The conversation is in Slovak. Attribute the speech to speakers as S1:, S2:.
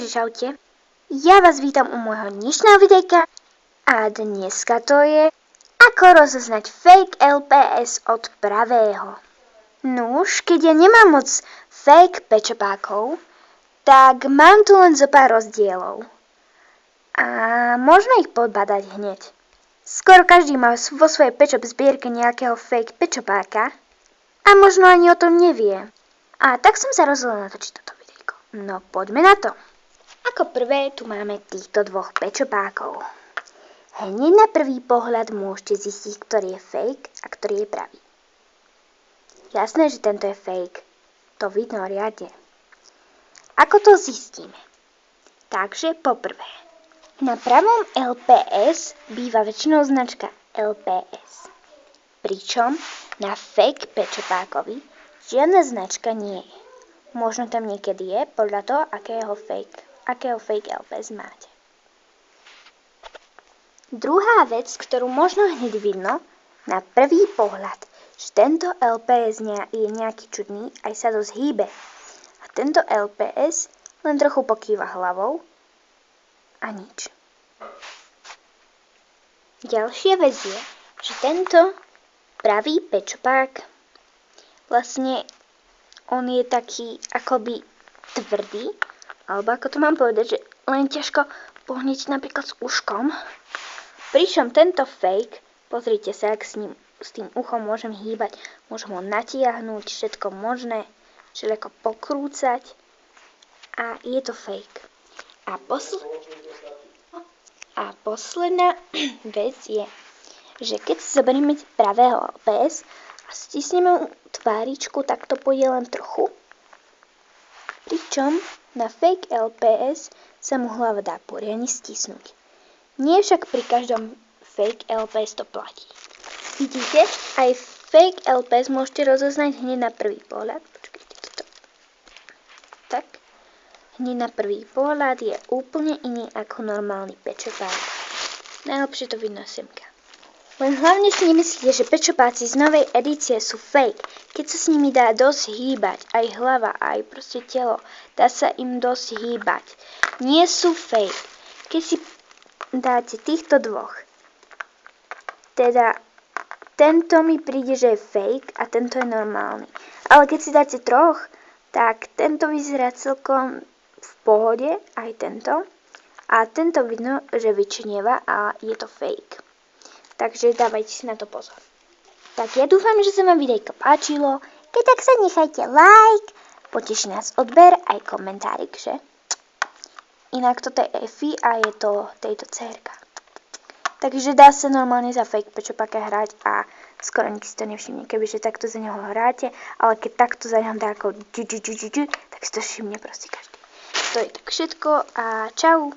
S1: Čaute, ja vás vítam u môjho dnešného videjka a dneska to je ako rozoznať fake LPS od pravého. Nuž, keď ja nemám moc fake pečopákov, tak mám tu len zo pár rozdielov. A možno ich podbadať hneď. Skoro každý má vo svojej pečop zbierke nejakého fake pečopáka a možno ani o tom nevie. A tak som sa rozhodla natočiť toto videjko. No poďme na to. Ako prvé tu máme týchto dvoch pečopákov. Hneď na prvý pohľad môžete zistiť, ktorý je fake a ktorý je pravý. Jasné, že tento je fake. To vidno riadne. Ako to zistíme? Takže poprvé, na pravom LPS býva väčšinou značka LPS. Pričom na fake pečopákovi žiadna značka nie je. Možno tam niekedy je podľa toho, akého fake LPS máte. Druhá vec, ktorú možno hneď vidno na prvý pohľad, že tento LPS je nejaký čudný, aj sa dosť hýbe. A tento LPS len trochu pokýva hlavou a nič. Ďalšia vec je, že tento pravý pečopák vlastne on je taký akoby tvrdý, alebo ako to mám povedať, že len ťažko pohneť napríklad s uškom. Pričom tento fake, pozrite sa, ak s tým uchom môžem hýbať, môžem ho natiahnuť, všetko možné, všelijako pokrúcať a je to fake. A posledná vec je, že keď si zoberieme pravého LPS a stisneme mu tváričku, tak to pôjde len trochu. Pričom na fake LPS sa mu hlava dá poriadne stisnúť. Nie však pri každom fake LPS to platí. Vidíte, aj fake LPS môžete rozoznať hneď na prvý pohľad. Počkajte toto. Tak. Hneď na prvý pohľad je úplne iný ako normálny pečopák. Najlepšie to vidno semka. Len hlavne si nemyslíte, že pečopáci z novej edície sú fake, keď sa s nimi dá dosť hýbať, aj hlava, aj proste telo, dá sa im dosť hýbať. Nie sú fake. Keď si dáte týchto dvoch, teda tento mi príde, že je fake a tento je normálny. Ale keď si dáte troch, tak tento vyzerá celkom v pohode, aj tento. A tento vidno, že vyčnieva a je to fake. Takže dávajte si na to pozor. Tak ja dúfam, že sa vám videjko páčilo. Keď tak sa nechajte like, poteší nás odber aj komentárik, že? Inak toto je Efi a je to tejto dcérka. Takže dá sa normálne za fake pečopáka hrať a skoro nikto si to nevšimne, kebyže takto za neho hráte, ale keď takto za neho dá ako tak si to všimne proste každý. To je tak všetko a čau.